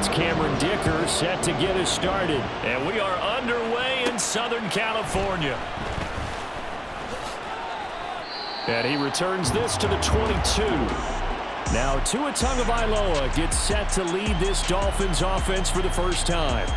It's Cameron Dicker set to get us started. And we are underway in Southern California. And he returns this to the 22. Now Tua Tagovailoa gets set to lead this Dolphins offense for the first time.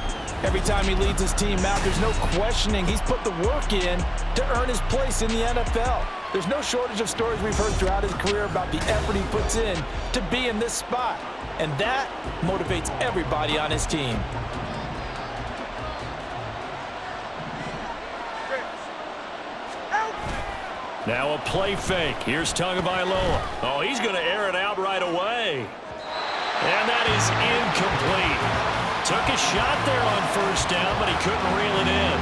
Every time he leads his team out, there's no questioning. He's put the work in to earn his place in the NFL. There's no shortage of stories we've heard throughout his career about the effort he puts in to be in this spot. And that motivates everybody on his team. Now a play fake. Here's Tagovailoa. Oh, he's going to air it out right away. And that is incomplete. Took a shot there on first down, but he couldn't reel it in.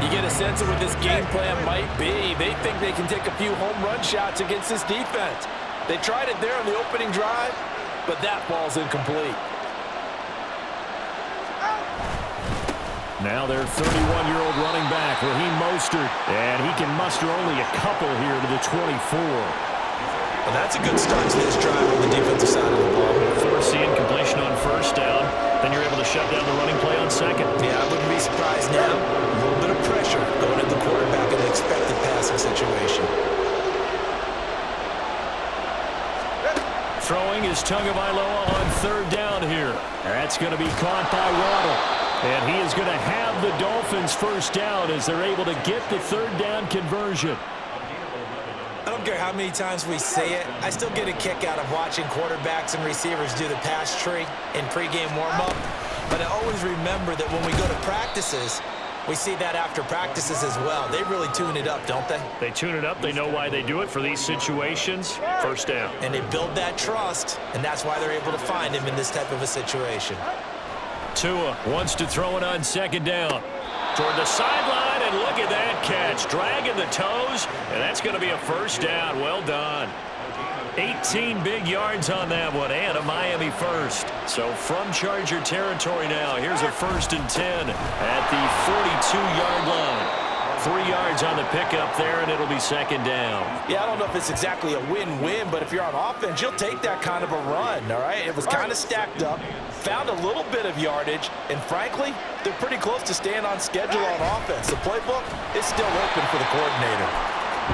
You get a sense of what this game plan might be. They think they can take a few home run shots against this defense. They tried it there on the opening drive, but that ball's incomplete. Now their 31-year-old running back, Raheem Mostert, and he can muster only a couple here to the 24. Well, that's a good start to this drive on the defensive side of the ball. Force the incompletion on first down, then you're able to shut down the running play on second. Yeah, I wouldn't be surprised now. A little bit of pressure going at the quarterback in the expected passing situation. Throwing is Tagovailoa on third down here. That's going to be caught by Waddle. And he is going to have the Dolphins first down as they're able to get the third down conversion. I don't care how many times we say it, I still get a kick out of watching quarterbacks and receivers do the pass tree in pregame warm-up. But I always remember that when we go to practices, we see that after practices as well. They really tune it up, don't they? They tune it up. They know why they do it for these situations. First down. And they build that trust, and that's why they're able to find him in this type of a situation. Tua wants to throw it on second down. Toward the sideline, and look at that catch. Dragging the toes, and that's going to be a first down. Well done. 18 big yards on that one, and a Miami first. So from Charger territory now, here's a 1st and 10 at the 42-yard line. 3 yards on the pickup there, and it'll be second down. Yeah, I don't know if it's exactly a win-win, but if you're on offense, you'll take that kind of a run, all right? It was kind of stacked up, found a little bit of yardage, and frankly, they're pretty close to staying on schedule on offense. The playbook is still open for the coordinator.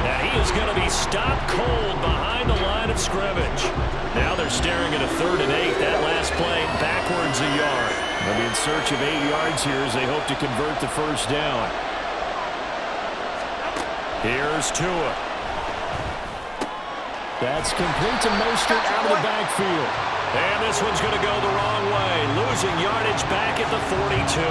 Now he is going to be stopped cold behind the line of scrimmage. Now they're staring at a 3rd and 8. That last play backwards a yard. They'll be in search of 8 yards here as they hope to convert the first down. Here's Tua. That's complete to Mostert out of the backfield. And this one's going to go the wrong way. Losing yardage back at the 42.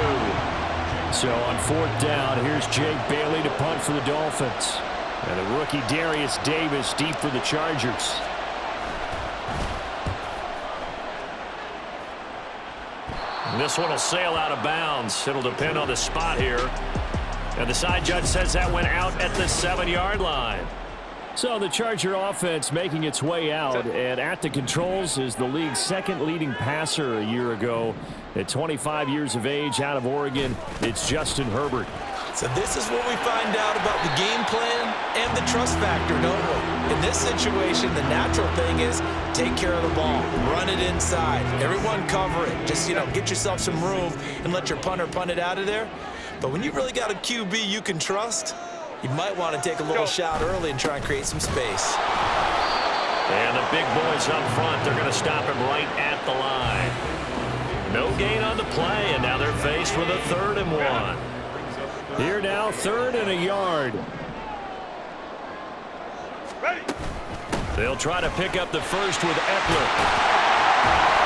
So on 4th down, here's Jake Bailey to punt for the Dolphins. And the rookie Darius Davis deep for the Chargers. And this one will sail out of bounds. It'll depend on the spot here. And the side judge says that went out at the 7-yard line. So the Charger offense making its way out, and at the controls is the league's 2nd leading passer a year ago. At 25 years of age out of Oregon, it's Justin Herbert. So this is what we find out about the game plan and the trust factor, don't we? In this situation, the natural thing is take care of the ball, run it inside, everyone cover it. Just, get yourself some room and let your punter punt it out of there. But when you really got a QB you can trust, you might want to take a little shot early and try and create some space. And the big boys up front, they're going to stop him right at the line. No gain on the play, and now they're faced with a 3rd and 1. Here now, 3rd and a yard. They'll try to pick up the first with Eckler.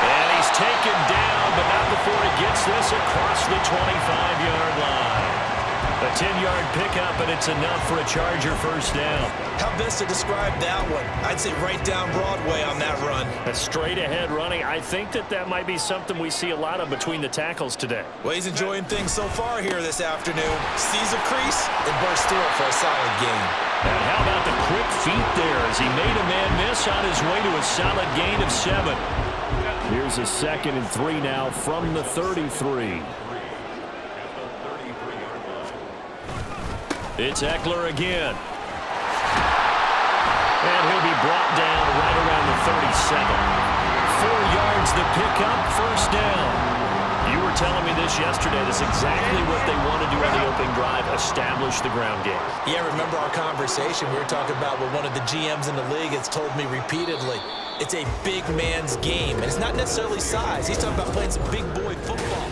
And he's taken down, but not before he gets this across the 25-yard line. A 10-yard pickup, and it's enough for a Charger first down. How best to describe that one? I'd say right down Broadway on that run. A straight-ahead running. I think that might be something we see a lot of between the tackles today. Well, he's enjoying things so far here this afternoon. Sees a crease and bursts through it for a solid gain. And how about the quick feet there as he made a man miss on his way to a solid gain of 7. Here's a 2nd and 3 now from the 33. It's Eckler again. And he'll be brought down right around the 37. yards, the pickup, first down. You were telling me this yesterday. That's exactly what they want to do on the opening drive, establish the ground game. Yeah, remember our conversation? We were talking about what one of the GMs in the league has told me repeatedly. It's a big man's game, and it's not necessarily size. He's talking about playing some big boy football.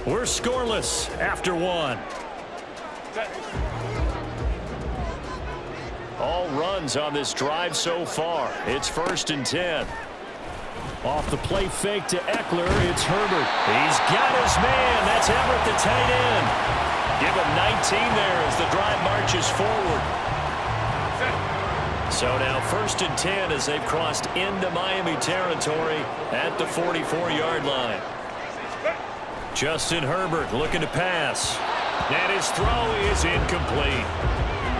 We're scoreless after one. All runs on this drive so far. It's 1st and 10. Off the play fake to Eckler, it's Herbert. He's got his man. That's Everett, the tight end. Give him 19 there as the drive marches forward. So now 1st and 10 as they've crossed into Miami territory at the 44-yard line. Justin Herbert looking to pass. And his throw is incomplete.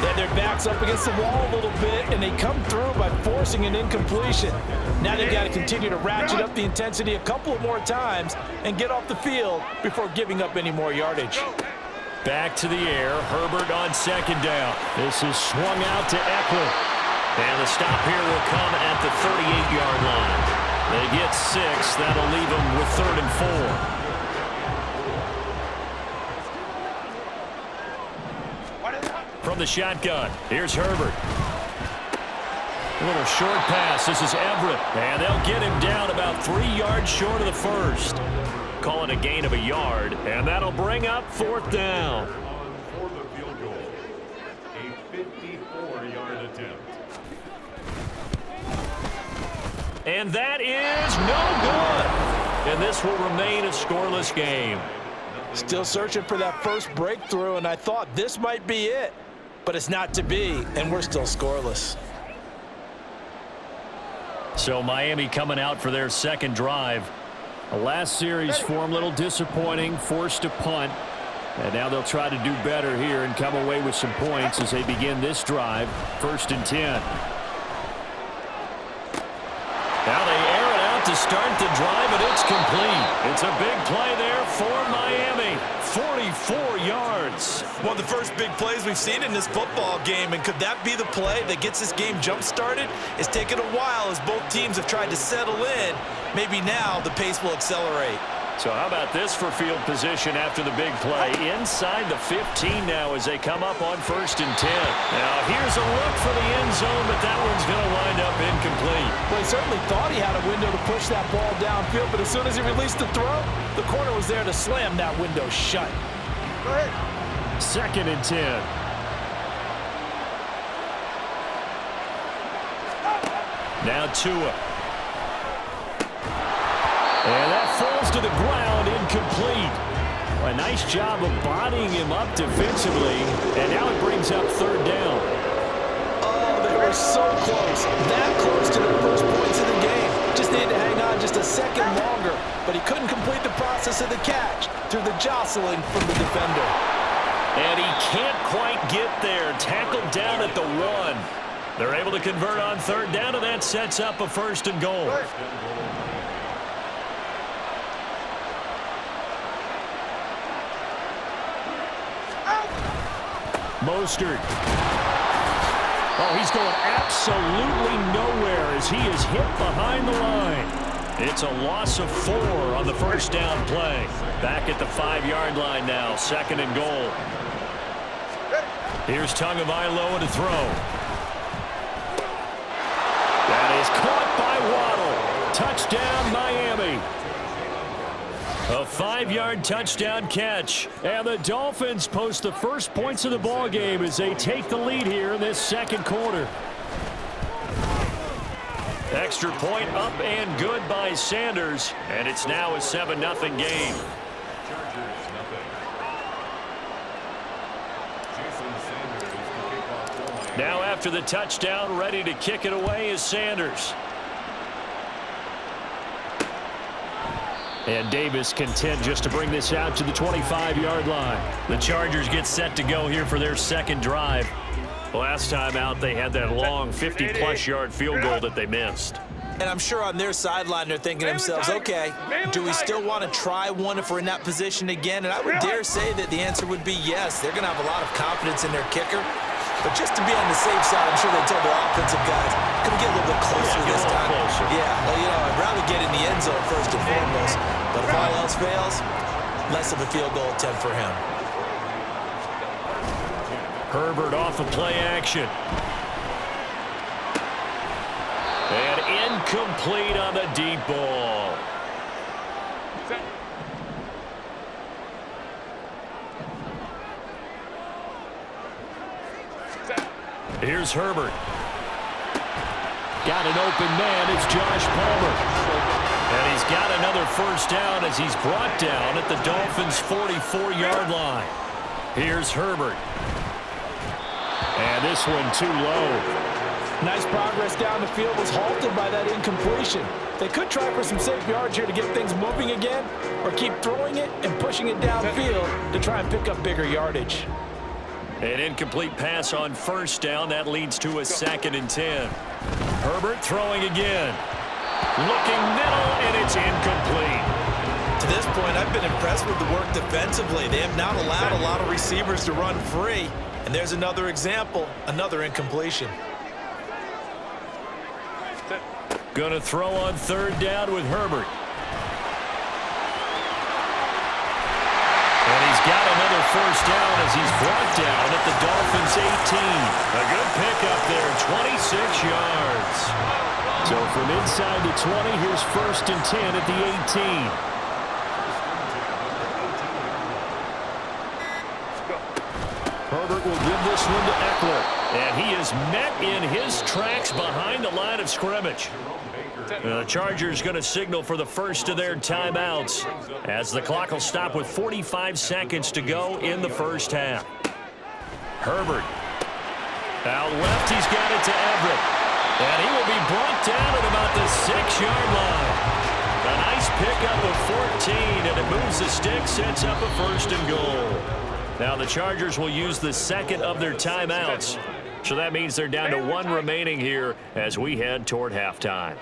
Then their back's up against the wall a little bit, and they come through by forcing an incompletion. Now they've got to continue to ratchet up the intensity a couple of more times and get off the field before giving up any more yardage. Back to the air, Herbert on 2nd down. This is swung out to Eckler. And the stop here will come at the 38-yard line. They get 6. That'll leave them with 3rd and 4. From the shotgun, here's Herbert. A little short pass. This is Everett. And they'll get him down about 3 yards short of the first. Call it a gain of a yard, and that'll bring up 4th down. For the field goal, a 54-yard attempt. And that is no good. And this will remain a scoreless game. Still searching for that first breakthrough, and I thought this might be it. But it's not to be, and we're still scoreless. So Miami coming out for their 2nd drive. The last series for them, a little disappointing, forced to punt. And now they'll try to do better here and come away with some points as they begin this drive. 1st and 10. Now they air it out to start the drive, and it's complete. It's a big play there for Miami. 44 yards. One of the first big plays we've seen in this football game, and could that be the play that gets this game jump-started? It's taken a while as both teams have tried to settle in. Maybe now the pace will accelerate. So how about this for field position after the big play? Inside the 15 now as they come up on 1st and 10. Now here's a look for the end zone, but that one's going to wind up incomplete. Well, he certainly thought he had a window to push that ball downfield, but as soon as he released the throw, the corner was there to slam that window shut. 2nd and 10. Now Tua. And that falls to the ground, incomplete. A nice job of bodying him up defensively, and now it brings up 3rd down. Oh, they were so close. That close to the first points of the game. Just needed to hang on just a second longer, but he couldn't complete the process of the catch through the jostling from the defender. And he can't quite get there. Tackled down at the 1. They're able to convert on 3rd down, and that sets up a 1st and goal. Mostert. Oh, he's going absolutely nowhere as he is hit behind the line. It's a loss of 4 on the 1st down play. Back at the 5-yard line now, 2nd and goal. Here's Tagovailoa to throw. That is caught by Waddle. Touchdown, Miami. A 5-yard touchdown catch. And the Dolphins post the first points of the ball game as they take the lead here in this 2nd quarter. Extra point up and good by Sanders. And it's now a 7-0 game. Now after the touchdown, ready to kick it away is Sanders. And Davis content just to bring this out to the 25-yard line. The Chargers get set to go here for their 2nd drive. Last time out, they had that long 50-plus yard field goal that they missed. And I'm sure on their sideline they're thinking to themselves, okay, do we still want to try one if we're in that position again? And I would dare say that the answer would be yes. They're going to have a lot of confidence in their kicker. But just to be on the safe side, I'm sure they told their offensive guys, come get a little bit closer this time. Yeah, well, you know, I'd rather get in the end zone first and foremost. But if all else fails, less of a field goal attempt for him. Herbert off of play action. And incomplete on the deep ball. Here's Herbert. Got an open man. It's Josh Palmer. And he's got another first down as he's brought down at the Dolphins' 44-yard line. Here's Herbert. And this one too low. Nice progress down the field was halted by that incompletion. They could try for some safe yards here to get things moving again, or keep throwing it and pushing it downfield to try and pick up bigger yardage. An incomplete pass on first down. That leads to a 2nd and 10. Herbert throwing again. Looking middle, and it's incomplete. To this point, I've been impressed with the work defensively. They have not allowed a lot of receivers to run free. And there's another example, another incompletion. Gonna throw on 3rd down with Herbert. And he's got another first down as he's brought down at the Dolphins' 18. A good pickup there, 26 yards. So from inside the 20, here's 1st and 10 at the 18. Herbert will give this one to Eckler. And he is met in his tracks behind the line of scrimmage. The Chargers going to signal for the first of their timeouts as the clock will stop with 45 seconds to go in the first half. Herbert. Out left, he's got it to Everett. And he will be brought down at about the 6-yard line. A nice pickup of 14, and it moves the stick, sets up a 1st and goal. Now the Chargers will use the 2nd of their timeouts. So that means they're down to 1 remaining here as we head toward halftime.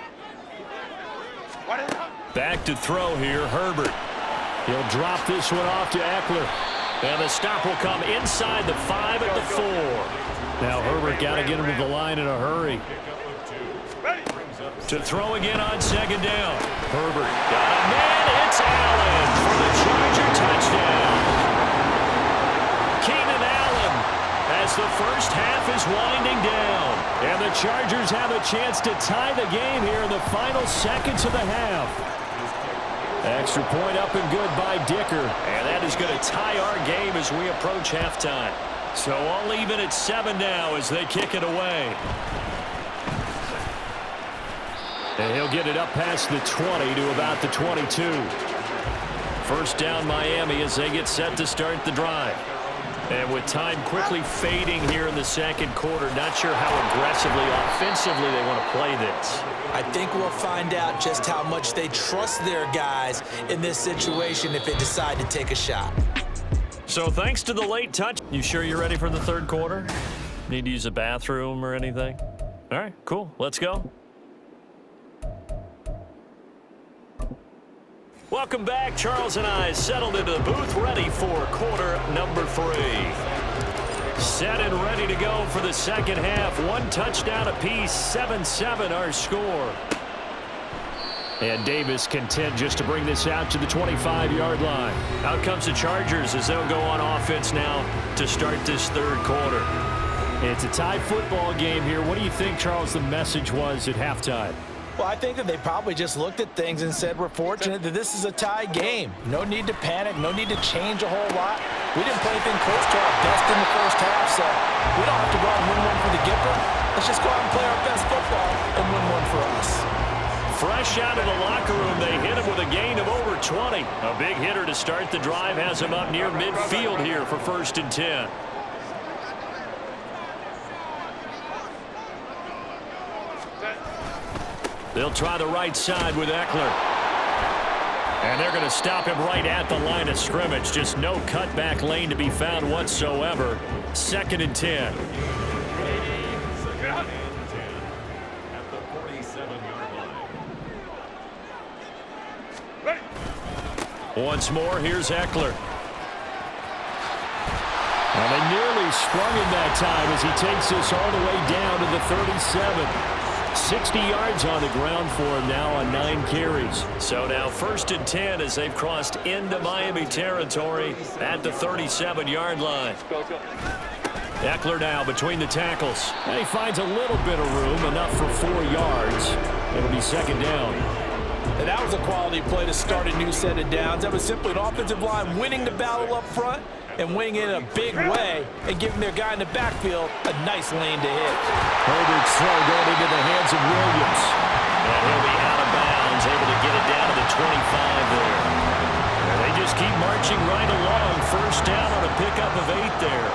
Back to throw here, Herbert. He'll drop this one off to Eckler. And the stop will come inside the 5 at the 4. Now Herbert got to get him to the line in a hurry. To throw again on 2nd down. Herbert got a man. It's Allen for the Charger touchdown. Keenan Allen as the first half is winding down. And the Chargers have a chance to tie the game here in the final seconds of the half. Extra point up and good by Dicker. And that is going to tie our game as we approach halftime. So all even at 7 now as they kick it away. And he'll get it up past the 20 to about the 22. First down Miami as they get set to start the drive. And with time quickly fading here in the 2nd quarter, not sure how aggressively, offensively they want to play this. I think we'll find out just how much they trust their guys in this situation if they decide to take a shot. So thanks to the late touch. You sure you're ready for the 3rd quarter? Need to use a bathroom or anything? All right, cool. Let's go. Welcome back. Charles and I settled into the booth, ready for quarter number 3. Set and ready to go for the 2nd half. 1 touchdown apiece, 7-7 our score. And Davis content just to bring this out to the 25-yard line. Out comes the Chargers as they'll go on offense now to start this 3rd quarter. It's a tie football game here. What do you think, Charles, the message was at halftime? Well, I think that they probably just looked at things and said, we're fortunate that this is a tie game. No need to panic, no need to change a whole lot. We didn't play anything close to our best in the first half, so we don't have to go out and win one for the Gipper. Let's just go out and play our best football and win one for us. Fresh out of the locker room, they hit him with a gain of over 20. A big hitter to start the drive has him up near midfield here for 1st and 10. They'll try the right side with Eckler. And they're going to stop him right at the line of scrimmage. Just no cutback lane to be found whatsoever. 2nd and 10. At the 47-yard line. Once more, here's Eckler. And they nearly sprung him that time as he takes this all the way down to the 37. 60 yards on the ground for him now on 9 carries. So now 1st and 10 as they've crossed into Miami territory at the 37-yard line. Eckler now between the tackles. And he finds a little bit of room, enough for 4 yards. It'll be 2nd down. And that was a quality play to start a new set of downs. That was simply an offensive line winning the battle up front and winning it in a big way and giving their guy in the backfield a nice lane to hit. Herbert's throw going into the hands of Williams. And he'll be out of bounds, able to get it down to the 25 there. And they just keep marching right along. 1st down on a pickup of 8 there.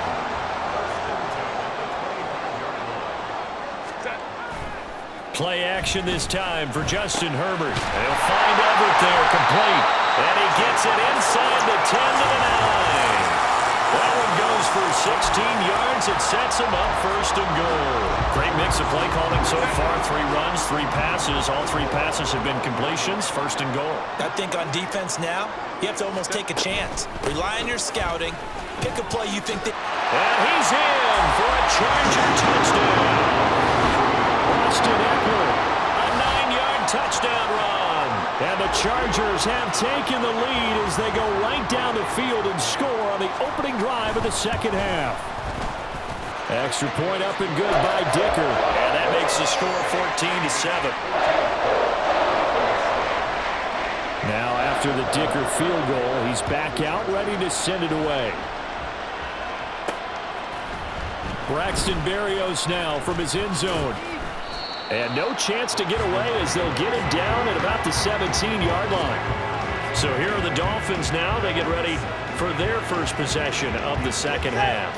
Play action this time for Justin Herbert. They'll find Everett there, complete. And he gets it inside the 10 to the 9. That one goes for 16 yards. It sets him up 1st and goal. Great mix of play calling so far. 3 runs, 3 passes. All 3 passes have been completions. 1st and goal. I think on defense now, you have to almost take a chance. Rely on your scouting. Pick a play you think that... And he's in for a Charger touchdown. Austin Eckler, a 9-yard touchdown run. And the Chargers have taken the lead as they go right down the field and score on the opening drive of the 2nd half. Extra point up and good by Dicker. And that makes the score 14-7. Now after the Dicker field goal, he's back out ready to send it away. Braxton Berrios now from his end zone. And no chance to get away as they'll get him down at about the 17-yard line. So here are the Dolphins now. They get ready for their first possession of the 2nd half.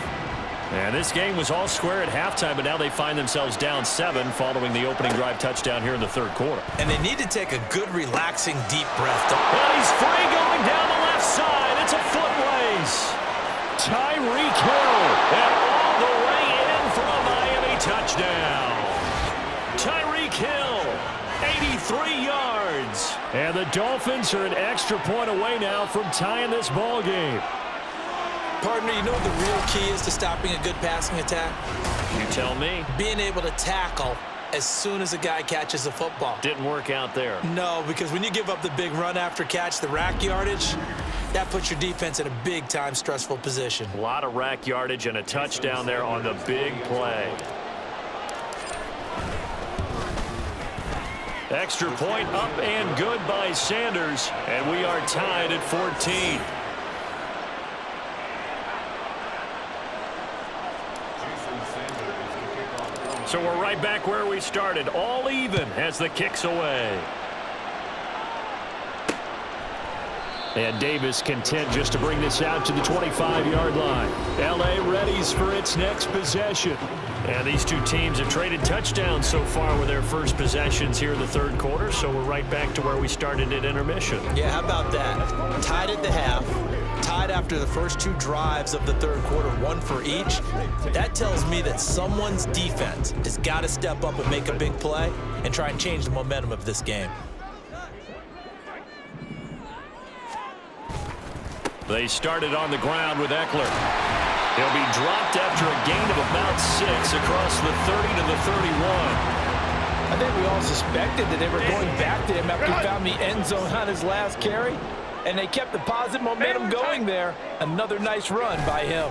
And this game was all square at halftime, but now they find themselves down 7 following the opening drive touchdown here in the 3rd quarter. And they need to take a good, relaxing, deep breath. And he's free going down the left side. It's a foot race. Tyreek Hill, and all the way in for a Miami touchdown. Tyreek Hill, 83 yards. And the Dolphins are an extra point away now from tying this ball game. Partner, you know what the real key is to stopping a good passing attack? You tell me. Being able to tackle as soon as a guy catches a football. Didn't work out there. No, because when you give up the big run after catch, the rack yardage, that puts your defense in a big-time stressful position. A lot of rack yardage and a touchdown there on the big play. Extra point up and good by Sanders, and we are tied at 14. So we're right back where we started, all even as the kick's away. And Davis content just to bring this out to the 25-yard line. L.A. readies for its next possession. And these two teams have traded touchdowns so far with their first possessions here in the 3rd quarter, so we're right back to where we started at intermission. Yeah, how about that? Tied at the half, tied after the first 2 drives of the 3rd quarter, 1 for each. That tells me that someone's defense has got to step up and make a big play and try and change the momentum of this game. They started on the ground with Eckler. He'll be dropped after a gain of about 6 across the 30 to the 31. I think we all suspected that they were going back to him after he found the end zone on his last carry, and they kept the positive momentum going there. Another nice run by him.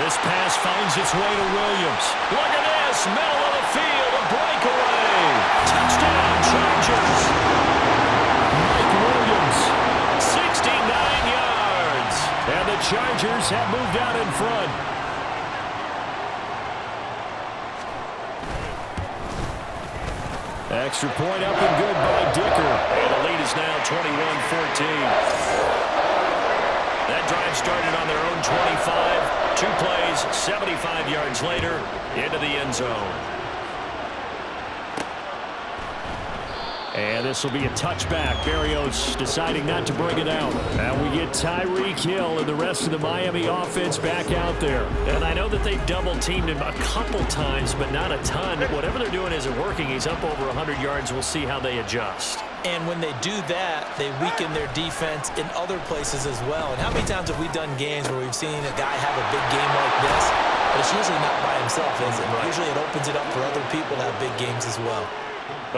This pass finds its way to Williams. Look at this, middle of the field, a breakaway. Touchdown, Chargers. Mike Williams, 69 yards. And the Chargers have moved out in front. Extra point up and good by Dicker. And the lead is now 21-14. That drive started on their own 25. 2 plays, 75 yards later, into the end zone. And this will be a touchback. Berrios deciding not to bring it out. And we get Tyreek Hill and the rest of the Miami offense back out there. And I know that they've double-teamed him a couple times, but not a ton. Whatever they're doing isn't working. He's up over 100 yards. We'll see how they adjust. And when they do that, they weaken their defense in other places as well. And how many times have we done games where we've seen a guy have a big game like this, but it's usually not by himself, is it? Right. Usually it opens it up for other people to have big games as well.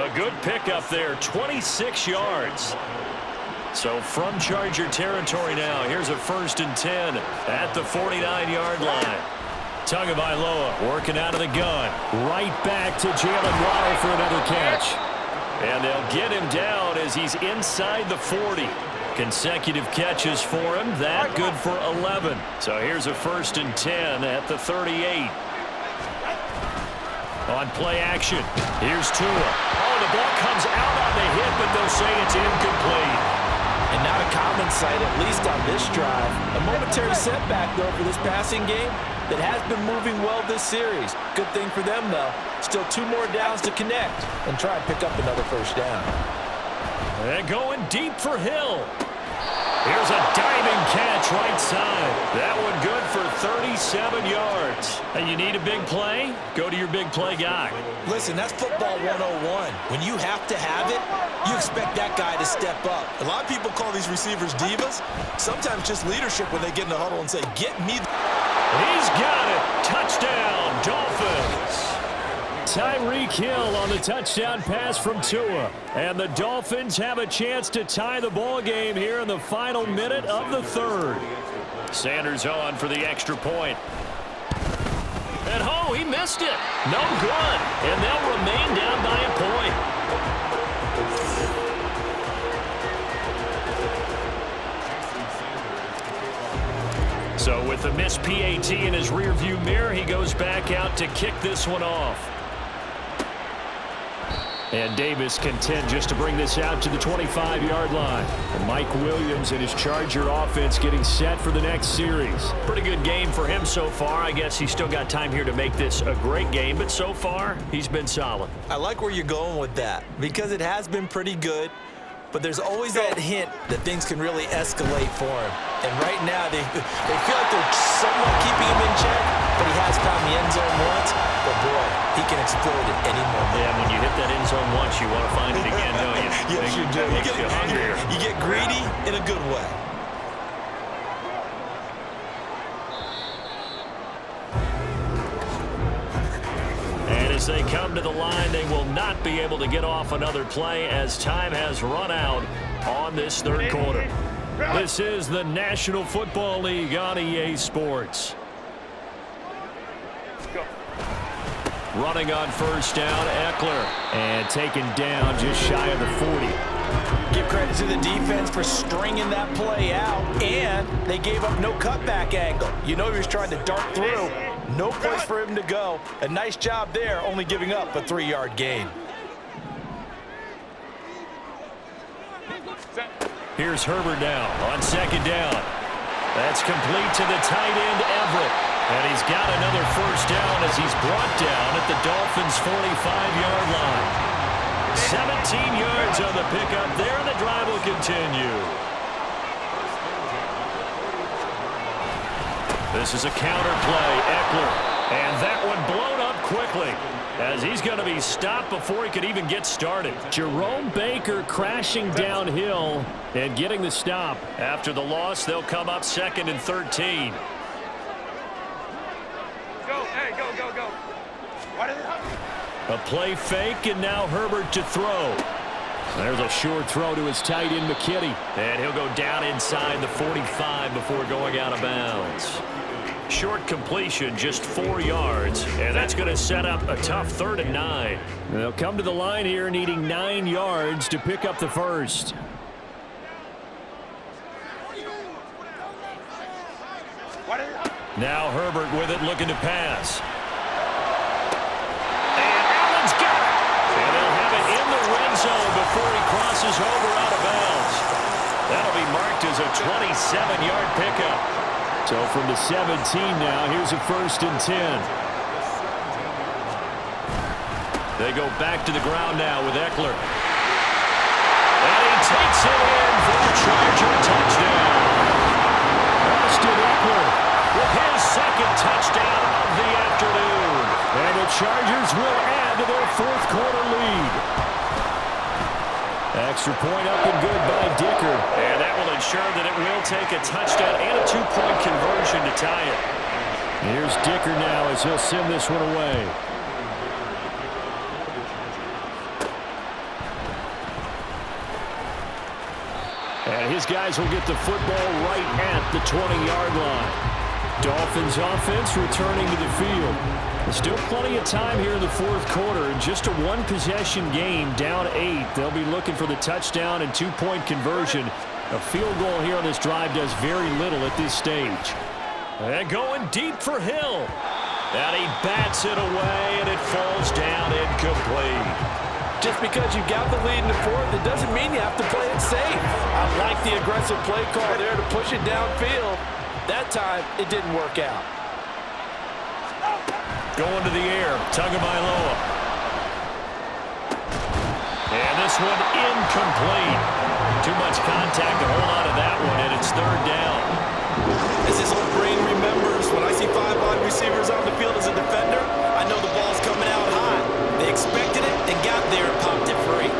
A good pickup there, 26 yards. So from Charger territory now, here's a 1st and 10 at the 49-yard line. Tagovailoa working out of the gun. Right back to Jalen Waddle for another catch. And they'll get him down as he's inside the 40. Consecutive catches for him. That good for 11. So here's a 1st and 10 at the 38. On play action, here's Tua. Oh, the ball comes out on the hit, but they'll say it's incomplete. And not a common sight, at least on this drive. A momentary setback, though, for this passing game that has been moving well this series. Good thing for them, though. Still 2 more downs to connect and try and pick up another 1st down. And going deep for Hill. Here's a diving catch right side. That one good for 37 yards. And you need a big play? Go to your big play guy. Listen, that's football 101. When you have to have it, you expect that guy to step up. A lot of people call these receivers divas. Sometimes just leadership when they get in the huddle and say, get me. He's got it. Touchdown, Dolphins. Tyreek Hill on the touchdown pass from Tua. And the Dolphins have a chance to tie the ball game here in the final minute of the 3rd. Sanders on for the extra point. And oh, he missed it. No good. And they'll remain down by a point. So with the missed PAT in his rearview mirror, he goes back out to kick this one off. And Davis content just to bring this out to the 25-yard line. And Mike Williams and his Charger offense getting set for the next series. Pretty good game for him so far. I guess he's still got time here to make this a great game, but so far he's been solid. I like where you're going with that because it has been pretty good, but there's always that hint that things can really escalate for him. And right now they feel like they're somewhat keeping him in check, but he has found the end zone once. But boy, he can explode at any moment. Yeah, when you hit that end zone once, you want to find it again, don't you? Yes, you do. Makes you hungrier. You get greedy in a good way. And as they come to the line, they will not be able to get off another play as time has run out on this 3rd quarter. This is the National Football League on EA Sports. Running on 1st down, Eckler. And taken down just shy of the 40. Give credit to the defense for stringing that play out, and they gave up no cutback angle. You know he was trying to dart through. No place for him to go. A nice job there, only giving up a 3-yard gain. Here's Herbert now on 2nd down. That's complete to the tight end, Everett. And he's got another 1st down as he's brought down at the Dolphins' 45-yard line. 17 yards on the pickup there, and the drive will continue. This is a counter play, Eckler. And that one blown up quickly as he's going to be stopped before he could even get started. Jerome Baker crashing downhill and getting the stop. After the loss, they'll come up 2nd and 13. Go. A play fake, and now Herbert to throw. There's a short throw to his tight end, McKitty. And he'll go down inside the 45 before going out of bounds. Short completion, just 4 yards. And that's going to set up a tough 3rd and 9. They'll come to the line here needing 9 yards to pick up the 1st. Now Herbert with it, looking to pass. And Allen's got it. And they'll have it in the red zone before he crosses over out of bounds. That'll be marked as a 27-yard pickup. So from the 17 now, here's a 1st and 10. They go back to the ground now with Eckler. And he takes it in for the Charger touchdown. Austin Eckler with his 2nd touchdown of the afternoon. And the Chargers will add to their 4th quarter lead. extra point up and good by Dicker. And that will ensure that it will take a touchdown and a two-point conversion to tie it. Here's Dicker now as he'll send this one away. And his guys will get the football right at the 20-yard line. Dolphins offense returning to the field. Still plenty of time here in the fourth quarter. Just a one-possession game, down 8. They'll be looking for the touchdown and two-point conversion. A field goal here on this drive does very little at this stage. And going deep for Hill. And he bats it away, and it falls down incomplete. Just because you got the lead in the fourth, it doesn't mean you have to play it safe. I like the aggressive play call there to push it downfield. That time, it didn't work out. Going to the air, Tagovailoa. And this one incomplete. Too much contact to hold on to that one, and it's third down. As his old brain remembers, when I see 5 wide receivers on the field as a defender, I know the ball's coming out high. They expected it and got there and popped it free.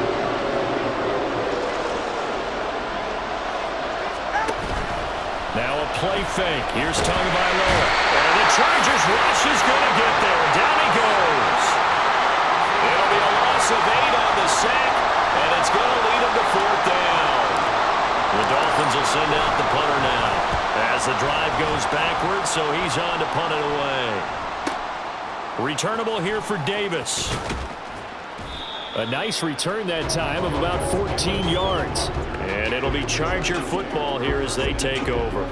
Now a play fake. Here's Tagovailoa. And the Chargers rush is going to get there. Down he goes. It'll be a loss of 8 on the sack, and it's going to lead him to fourth down. The Dolphins will send out the punter now as the drive goes backwards, so he's on to punt it away. Returnable here for Davis. A nice return that time of about 14 yards. And it'll be Charger football here as they take over.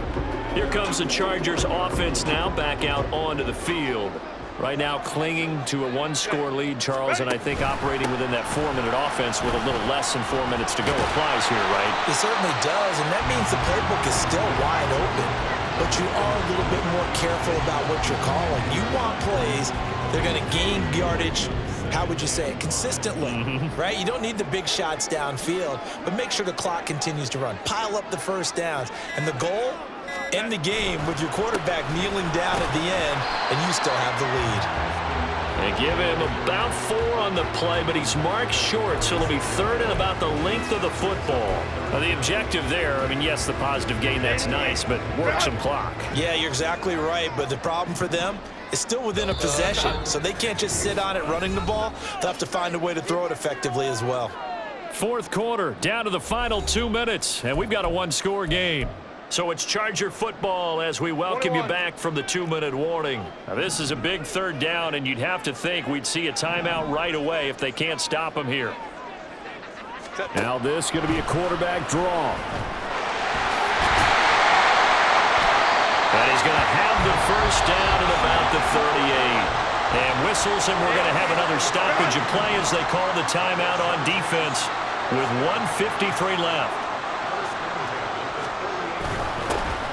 Here comes the Chargers offense now back out onto the field. Right now clinging to a one-score lead, Charles, and I think operating within that 4-minute offense with a little less than 4 minutes to go applies here, right? It certainly does, and that means the playbook is still wide open. But you are a little bit more careful about what you're calling. You want plays, they're going to gain yardage, how would you say it, consistently, right? You don't need the big shots downfield, but make sure the clock continues to run. Pile up the first downs. And the goal, end the game with your quarterback kneeling down at the end, and you still have the lead. They give him about 4 on the play, but he's marked short, so it'll be third and about the length of the football. Now, the objective there, I mean, yes, the positive gain, that's nice, but work some clock. Yeah, you're exactly right, but the problem for them is still within a possession, so they can't just sit on it running the ball. They'll have to find a way to throw it effectively as well. Fourth quarter, down to the final 2 minutes, and we've got a one-score game. So it's Charger football as we welcome you back from the 2-minute warning. Now, this is a big third down, and you'd have to think we'd see a timeout right away if they can't stop them here. Now this is going to be a quarterback draw. And he's going to have the first down at about the 38. And whistles, and we're going to have another stoppage of play as they call the timeout on defense with 1:53 left.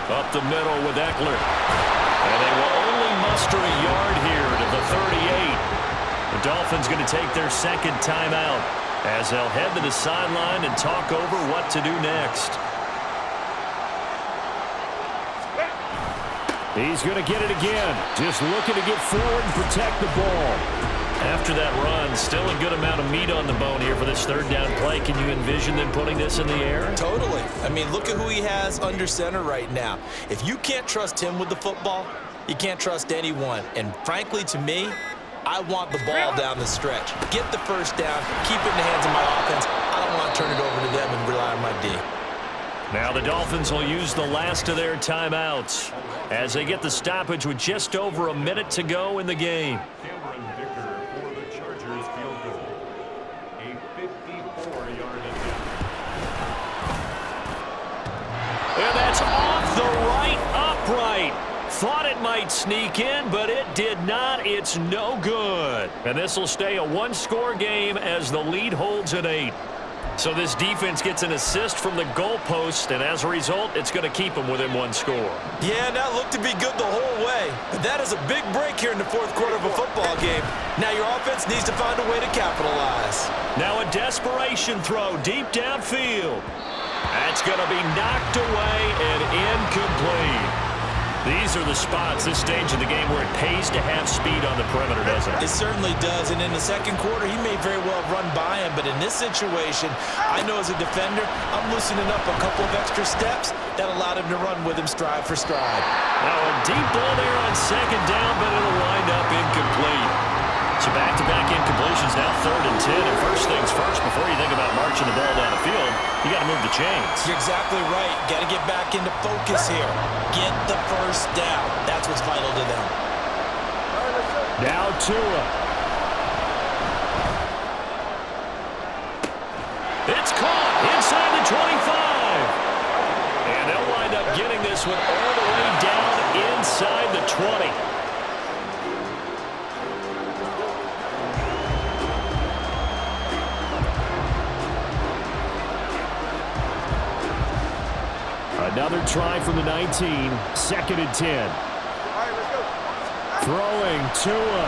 Up the middle with Eckler. And they will only muster a yard here to the 38. The Dolphins going to take their second timeout as they'll head to the sideline and talk over what to do next. He's going to get it again. Just looking to get forward and protect the ball. After that run, still a good amount of meat on the bone here for this third down play. Can you envision them putting this in the air? Totally. I mean, look at who he has under center right now. If you can't trust him with the football, you can't trust anyone. And frankly, to me, I want the ball down the stretch. Get the first down, keep it in the hands of my offense. I don't want to turn it over to them and rely on my D. Now the Dolphins will use the last of their timeouts as they get the stoppage with just over a minute to go in the game. And that's off the right upright. Thought it might sneak in, but it did not. It's no good. And this will stay a one-score game as the lead holds at 8. So this defense gets an assist from the goalpost, and as a result, it's going to keep them within one score. Yeah, and that looked to be good the whole way. But that is a big break here in the fourth quarter of a football game. Now your offense needs to find a way to capitalize. Now a desperation throw deep downfield. That's going to be knocked away and incomplete. These are the spots, this stage of the game, where it pays to have speed on the perimeter, doesn't it? It certainly does, and in the second quarter, he may very well run by him, but in this situation, I know as a defender, I'm loosening up a couple of extra steps that allowed him to run with him stride for stride. Now a deep ball there on second down, but it'll wind up incomplete. So back-to-back incompletions, now 3rd and 10. And first things first, before you think about marching the ball down the field, you got to move the chains. You're exactly right. Got to get back into focus here. Get the first down. That's what's vital to them. Now Tua. It's caught inside the 25. And they'll wind up getting this one all the way down inside the 20. Another try from the 19, 2nd and 10. Throwing Tua.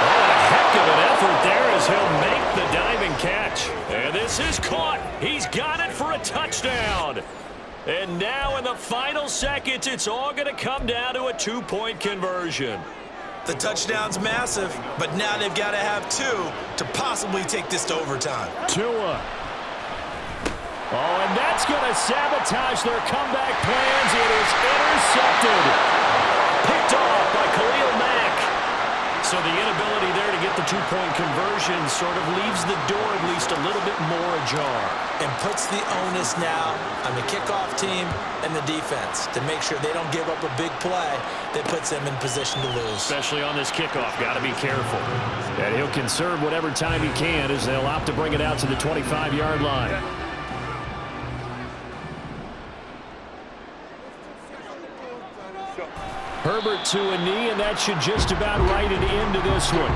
Oh, a heck of an effort there as he'll make the diving catch. And this is caught. He's got it for a touchdown. And now in the final seconds, it's all going to come down to a 2-point conversion. The touchdown's massive, but now they've got to have 2 to possibly take this to overtime. Tua. Oh, and that's going to sabotage their comeback plans. It is intercepted. Picked off by Khalil Mack. So the inability there to get the 2-point conversion sort of leaves the door at least a little bit more ajar. And puts the onus now on the kickoff team and the defense to make sure they don't give up a big play that puts them in position to lose. Especially on this kickoff. Got to be careful. And he'll conserve whatever time he can as they'll opt to bring it out to the 25-yard line. Herbert to a knee, and that should just about write it into this one.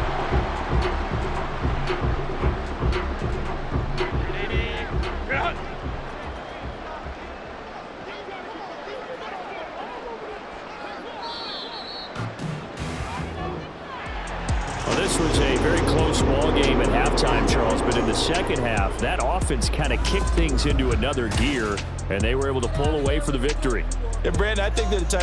Well, this was a very close ball game at halftime, Charles, but in the second half, that offense kind of kicked things into another gear, and they were able to pull away for the victory. And Brandon, I think they're the type